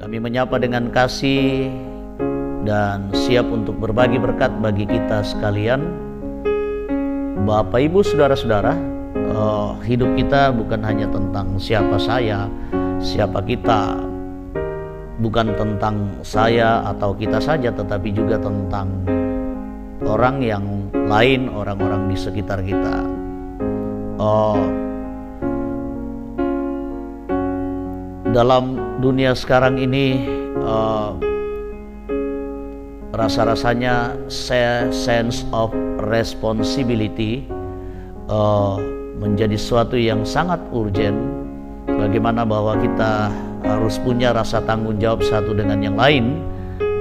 Kami menyapa dengan kasih dan siap untuk berbagi berkat bagi kita sekalian. Bapak, Ibu, saudara-saudara, hidup kita bukan hanya tentang siapa saya, siapa kita, bukan tentang saya atau kita saja, tetapi juga tentang orang yang lain, orang-orang di sekitar kita. Dalam dunia sekarang ini, rasa-rasanya sense of responsibility menjadi sesuatu yang sangat urgent. Bagaimana bahwa kita harus punya rasa tanggung jawab satu dengan yang lain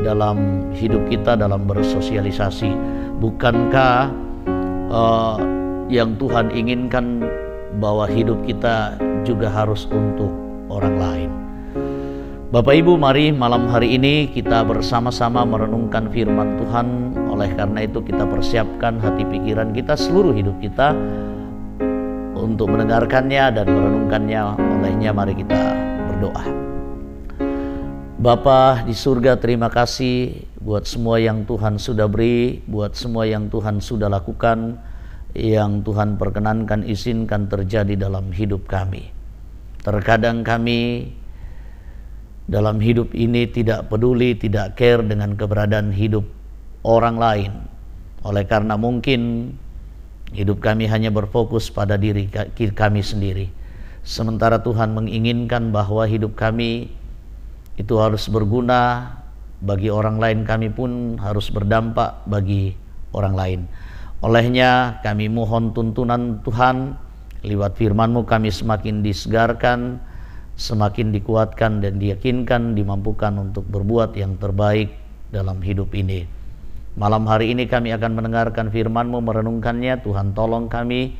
dalam hidup kita, dalam bersosialisasi. Bukankah yang Tuhan inginkan bahwa hidup kita juga harus untuk orang lain? Bapak Ibu, mari malam hari ini kita bersama-sama merenungkan firman Tuhan. Oleh karena itu kita persiapkan hati pikiran kita, seluruh hidup kita untuk mendengarkannya dan merenungkannya. Olehnya mari kita berdoa. Bapa di surga, terima kasih buat semua yang Tuhan sudah beri, buat semua yang Tuhan sudah lakukan, yang Tuhan perkenankan, izinkan terjadi dalam hidup kami. Terkadang kami dalam hidup ini tidak peduli, tidak care dengan keberadaan hidup orang lain. Oleh karena mungkin hidup kami hanya berfokus pada diri kami sendiri. Sementara Tuhan menginginkan bahwa hidup kami itu harus berguna bagi orang lain, kami pun harus berdampak bagi orang lain. Olehnya kami mohon tuntunan Tuhan, lewat firman-Mu kami semakin disegarkan, semakin dikuatkan dan diyakinkan, dimampukan untuk berbuat yang terbaik dalam hidup ini. Malam hari ini kami akan mendengarkan firman-Mu, merenungkannya. Tuhan tolong kami,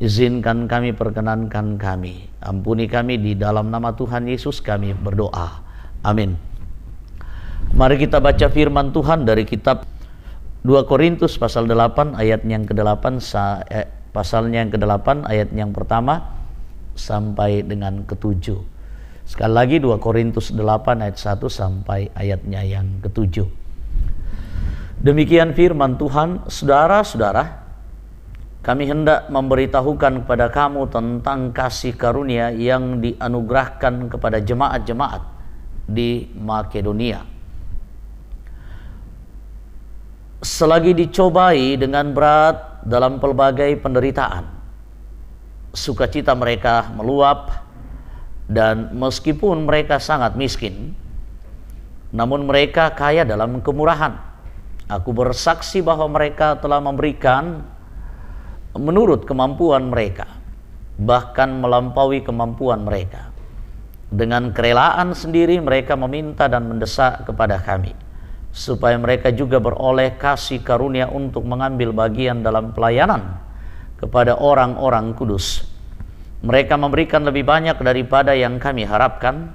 izinkan kami, perkenankan kami, ampuni kami, di dalam nama Tuhan Yesus kami berdoa, amin. Mari kita baca firman Tuhan dari kitab 2 Korintus pasal 8 ayat yang ke-8, pasalnya yang ke-8 ayat yang pertama sampai dengan ke-7. Sekali lagi 2 Korintus 8 ayat 1 sampai ayatnya yang ke-7. Demikian firman Tuhan. Saudara-saudara, kami hendak memberitahukan kepada kamu tentang kasih karunia yang dianugerahkan kepada jemaat-jemaat di Makedonia. Selagi dicobai dengan berat dalam pelbagai penderitaan, sukacita mereka meluap, dan meskipun mereka sangat miskin, namun mereka kaya dalam kemurahan. Aku bersaksi bahwa mereka telah memberikan menurut kemampuan mereka, bahkan melampaui kemampuan mereka. Dengan kerelaan sendiri mereka meminta dan mendesak kepada kami, supaya mereka juga beroleh kasih karunia untuk mengambil bagian dalam pelayanan kepada orang-orang kudus. Mereka memberikan lebih banyak daripada yang kami harapkan.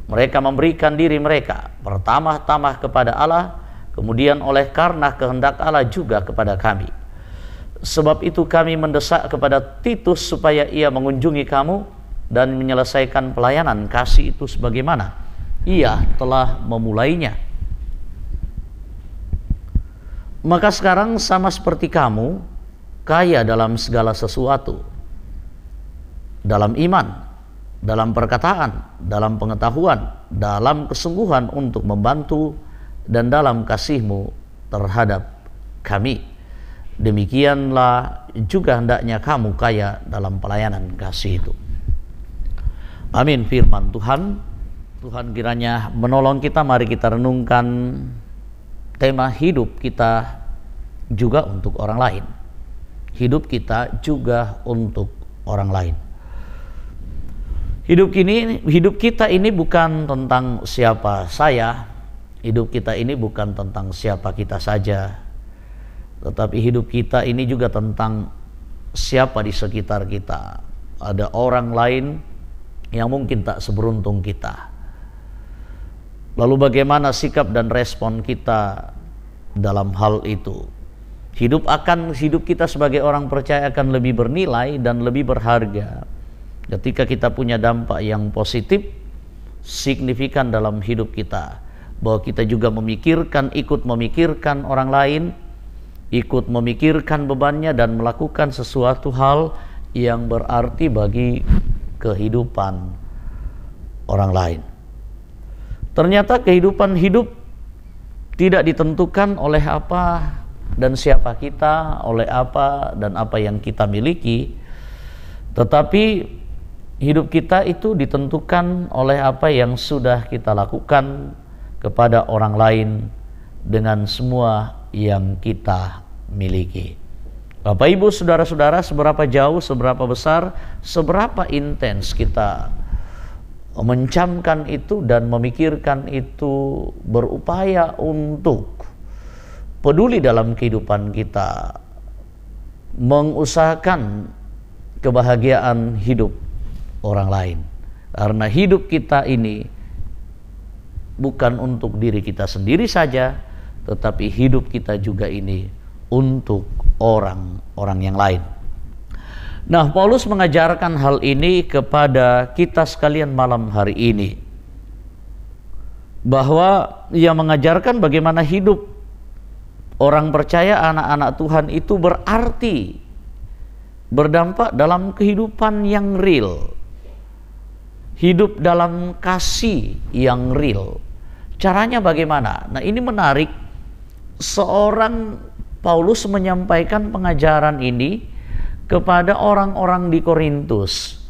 Mereka memberikan diri mereka pertama-tama kepada Allah, kemudian oleh karena kehendak Allah juga kepada kami. Sebab itu kami mendesak kepada Titus supaya ia mengunjungi kamu dan menyelesaikan pelayanan kasih itu sebagaimana ia telah memulainya. Maka sekarang sama seperti kamu, kaya dalam segala sesuatu, dalam iman, dalam perkataan, dalam pengetahuan, dalam kesungguhan untuk membantu, dan dalam kasih-Mu terhadap kami. Demikianlah juga hendaknya kamu kaya dalam pelayanan kasih itu. Amin. Firman Tuhan. Tuhan kiranya menolong kita. Mari kita renungkan tema hidup kita juga untuk orang lain. Hidup kita juga untuk orang lain. Hidup kita ini bukan tentang siapa saya. Hidup kita ini bukan tentang siapa kita saja. Tetapi hidup kita ini juga tentang siapa di sekitar kita. Ada orang lain yang mungkin tak seberuntung kita. Lalu bagaimana sikap dan respon kita dalam hal itu? Hidup kita sebagai orang percaya akan lebih bernilai dan lebih berharga ketika kita punya dampak yang positif signifikan dalam hidup kita, bahwa kita juga ikut memikirkan orang lain, ikut memikirkan bebannya dan melakukan sesuatu hal yang berarti bagi kehidupan orang lain. Ternyata kehidupan hidup tidak ditentukan oleh apa dan siapa kita, oleh apa dan apa yang kita miliki, tetapi hidup kita itu ditentukan oleh apa yang sudah kita lakukan kepada orang lain dengan semua yang kita miliki. Bapak, Ibu, saudara-saudara, seberapa jauh, seberapa besar, seberapa intens kita mencamkan itu dan memikirkan itu, berupaya untuk peduli dalam kehidupan kita, mengusahakan kebahagiaan hidup orang lain. Karena hidup kita ini bukan untuk diri kita sendiri saja, tetapi hidup kita juga ini untuk orang-orang yang lain. Nah, Paulus mengajarkan hal ini kepada kita sekalian malam hari ini, bahwa ia mengajarkan bagaimana hidup orang percaya, anak-anak Tuhan itu berarti, berdampak dalam kehidupan yang real, hidup dalam kasih yang real. Caranya bagaimana? Nah, ini menarik. Seorang Paulus menyampaikan pengajaran ini kepada orang-orang di Korintus,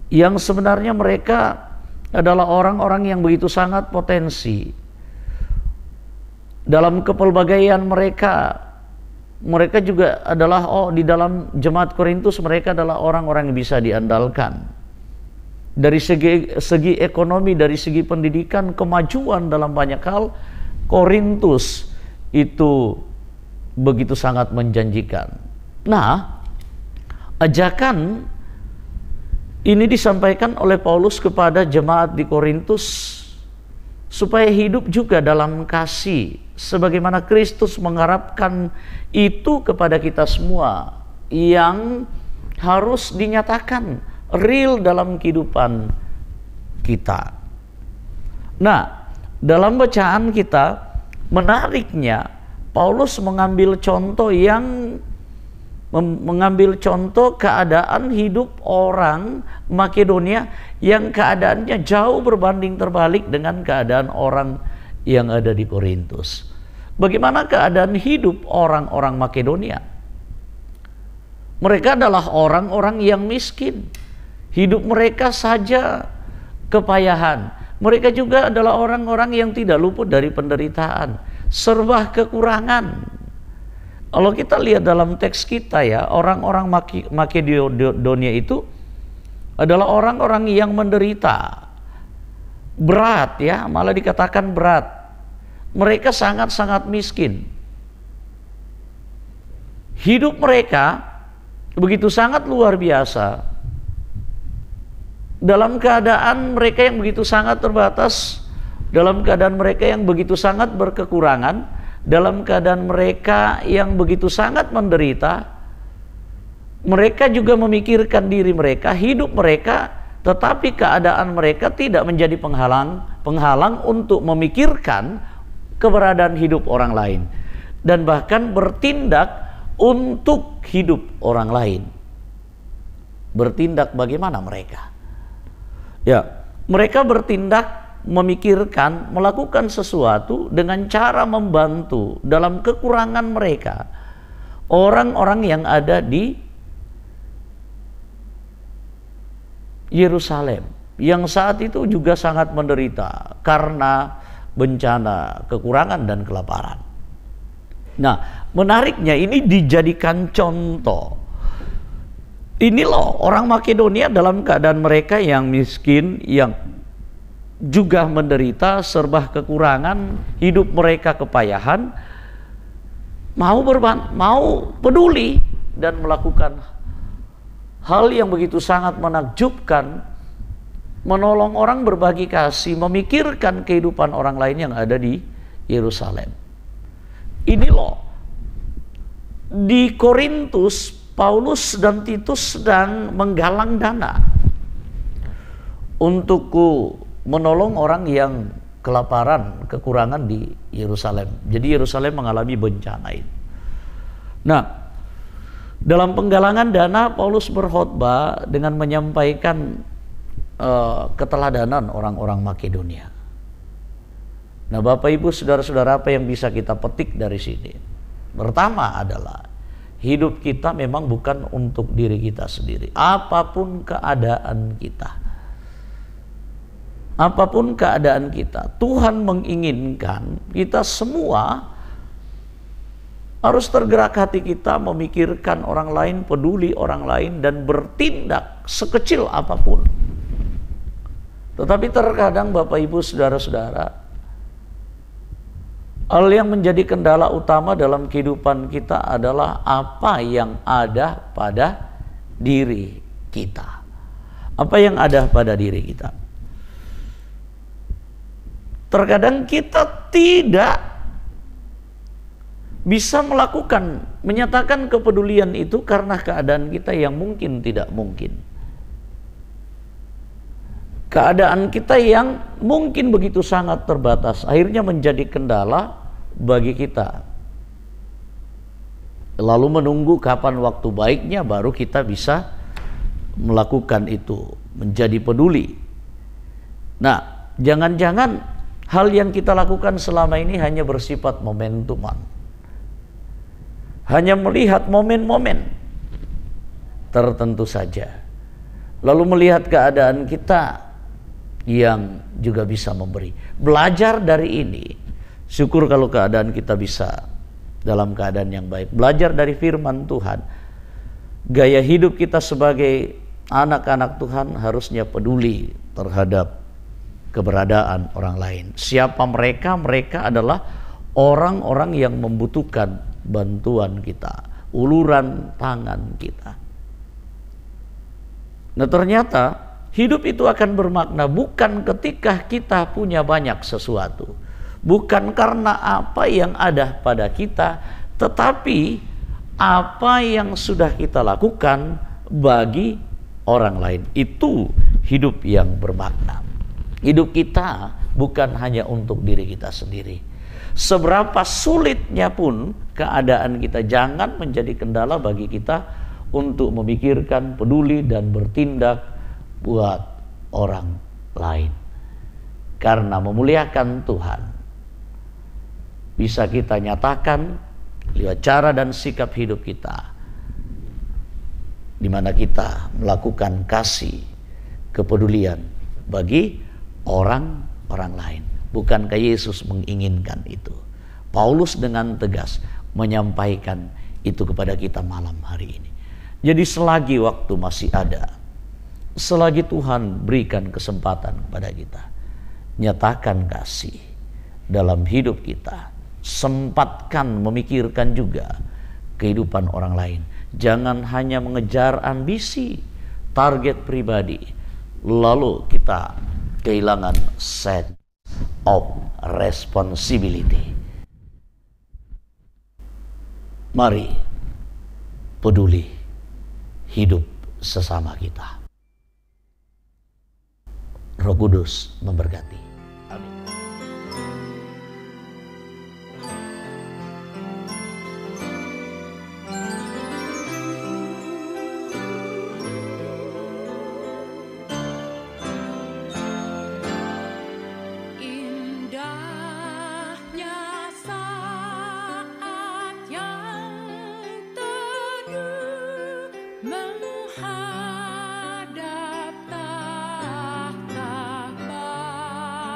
yang sebenarnya mereka adalah orang-orang yang begitu sangat potensi. Dalam kepelbagaian mereka juga adalah, di dalam jemaat Korintus mereka adalah orang-orang yang bisa diandalkan. Dari segi ekonomi, dari segi pendidikan, kemajuan dalam banyak hal, Korintus itu begitu sangat menjanjikan. Nah, ajakan ini disampaikan oleh Paulus kepada jemaat di Korintus supaya hidup juga dalam kasih, sebagaimana Kristus mengharapkan itu kepada kita semua, yang harus dinyatakan real dalam kehidupan kita. Nah, dalam bacaan kita, menariknya Paulus mengambil contoh keadaan hidup orang Makedonia yang keadaannya jauh berbanding terbalik dengan keadaan orang yang ada di Korintus. Bagaimana keadaan hidup orang-orang Makedonia? Mereka adalah orang-orang yang miskin. Hidup mereka saja kepayahan. Mereka juga adalah orang-orang yang tidak luput dari penderitaan, serba kekurangan. Kalau kita lihat dalam teks kita ya, orang-orang Makedonia itu adalah orang-orang yang menderita berat ya, malah dikatakan berat. Mereka sangat-sangat miskin. Hidup mereka begitu sangat luar biasa. Dalam keadaan mereka yang begitu sangat terbatas, dalam keadaan mereka yang begitu sangat berkekurangan, dalam keadaan mereka yang begitu sangat menderita, mereka juga memikirkan diri mereka, hidup mereka, tetapi keadaan mereka tidak menjadi penghalang untuk memikirkan keberadaan hidup orang lain, dan bahkan bertindak untuk hidup orang lain. Bertindak bagaimana mereka? Ya, mereka bertindak, memikirkan, melakukan sesuatu dengan cara membantu dalam kekurangan mereka orang-orang yang ada di Yerusalem, yang saat itu juga sangat menderita karena bencana, kekurangan dan kelaparan. Nah, menariknya ini dijadikan contoh. Ini loh orang Makedonia dalam keadaan mereka yang miskin, yang juga menderita, serba kekurangan, hidup mereka kepayahan, mau peduli dan melakukan hal yang begitu sangat menakjubkan, menolong orang, berbagi kasih, memikirkan kehidupan orang lain yang ada di Yerusalem. Ini loh, di Korintus Paulus dan Titus sedang menggalang dana untuk menolong orang yang kelaparan, kekurangan di Yerusalem. Jadi Yerusalem mengalami bencana itu. Nah, dalam penggalangan dana, Paulus berkhotbah dengan menyampaikan keteladanan orang-orang Makedonia. Nah, Bapak Ibu, saudara-saudara, apa yang bisa kita petik dari sini? Pertama adalah hidup kita memang bukan untuk diri kita sendiri. Apapun keadaan kita, apapun keadaan kita, Tuhan menginginkan kita semua harus tergerak hati kita memikirkan orang lain, peduli orang lain, dan bertindak sekecil apapun. Tetapi terkadang Bapak Ibu saudara-saudara, hal yang menjadi kendala utama dalam kehidupan kita adalah apa yang ada pada diri kita. Apa yang ada pada diri kita. Terkadang kita tidak bisa melakukan, menyatakan kepedulian itu karena keadaan kita yang mungkin tidak mungkin. Keadaan kita yang mungkin begitu sangat terbatas, akhirnya menjadi kendala bagi kita. Lalu menunggu kapan waktu baiknya baru kita bisa melakukan itu, menjadi peduli. Nah, jangan-jangan hal yang kita lakukan selama ini hanya bersifat momentuman. Hanya melihat momen-momen tertentu saja. Lalu melihat keadaan kita yang juga bisa memberi. Belajar dari ini. Syukur kalau keadaan kita bisa dalam keadaan yang baik. Belajar dari firman Tuhan. Gaya hidup kita sebagai anak-anak Tuhan harusnya peduli terhadap keberadaan orang lain. Siapa mereka? Mereka adalah orang-orang yang membutuhkan bantuan kita, uluran tangan kita. Nah, ternyata hidup itu akan bermakna bukan ketika kita punya banyak sesuatu, bukan karena apa yang ada pada kita, tetapi apa yang sudah kita lakukan bagi orang lain. Itu hidup yang bermakna. Hidup kita bukan hanya untuk diri kita sendiri. Seberapa sulitnya pun keadaan kita, jangan menjadi kendala bagi kita untuk memikirkan, peduli, dan bertindak buat orang lain. Karena memuliakan Tuhan bisa kita nyatakan lewat cara dan sikap hidup kita, di mana kita melakukan kasih, kepedulian bagi orang-orang lain. Bukankah Yesus menginginkan itu? Paulus dengan tegas menyampaikan itu kepada kita malam hari ini. Jadi selagi waktu masih ada, selagi Tuhan berikan kesempatan kepada kita, nyatakan kasih dalam hidup kita. Sempatkan memikirkan juga kehidupan orang lain. Jangan hanya mengejar ambisi, target pribadi, lalu kita kehilangan sense of responsibility. Mari peduli hidup sesama kita. Roh Kudus memberkati. Amin. Menghadap tahta Bapa.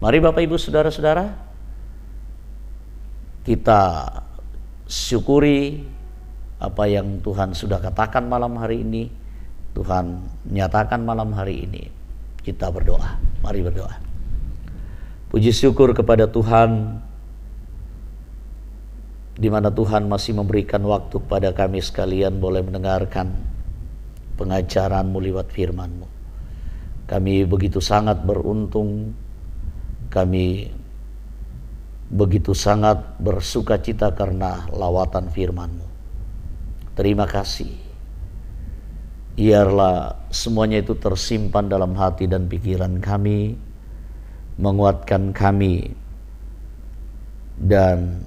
Mari Bapak Ibu Saudara-saudara, kita syukuri apa yang Tuhan sudah katakan malam hari ini, Tuhan nyatakan malam hari ini. Kita berdoa, mari berdoa. Puji syukur kepada Tuhan, di mana Tuhan masih memberikan waktu kepada kami sekalian boleh mendengarkan pengajaran-Mu lewat firman-Mu. Kami begitu sangat beruntung, kami begitu sangat bersuka cita karena lawatan firman-Mu. Terima kasih. Biarlah semuanya itu tersimpan dalam hati dan pikiran kami, menguatkan kami, dan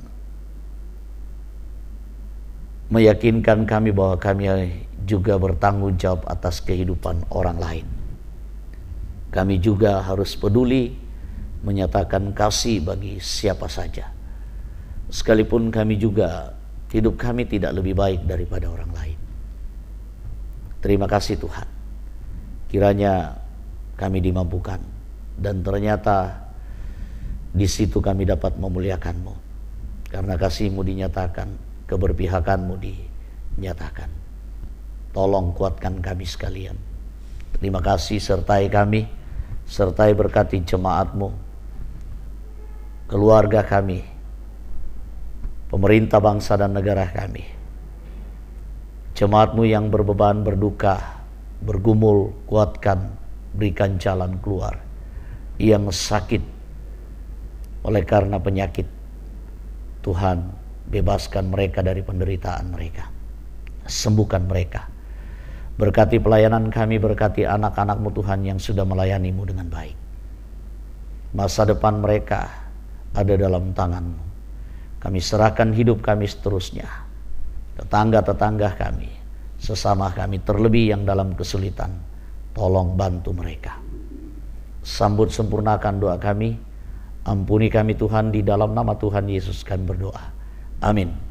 meyakinkan kami bahwa kami juga bertanggung jawab atas kehidupan orang lain. Kami juga harus peduli menyatakan kasih bagi siapa saja, sekalipun kami juga hidup kami tidak lebih baik daripada orang lain. Terima kasih Tuhan, kiranya kami dimampukan, dan ternyata di situ kami dapat memuliakan-Mu, karena kasih-Mu dinyatakan, keberpihakan-Mu dinyatakan. Tolong kuatkan kami sekalian. Terima kasih, sertai kami, sertai berkati jemaat-Mu, keluarga kami, pemerintah bangsa dan negara kami, jemaat-Mu yang berbeban, berduka, bergumul, kuatkan, berikan jalan keluar. Yang sakit oleh karena penyakit, Tuhan bebaskan mereka dari penderitaan mereka, sembuhkan mereka. Berkati pelayanan kami, berkati anak-anak-Mu Tuhan yang sudah melayani-Mu dengan baik. Masa depan mereka ada dalam tangan-Mu. Kami serahkan hidup kami seterusnya, tetangga-tetangga kami, sesama kami, terlebih yang dalam kesulitan. Tolong bantu mereka. Sambut sempurnakan doa kami. Ampuni kami Tuhan, di dalam nama Tuhan Yesus kami berdoa. Amin.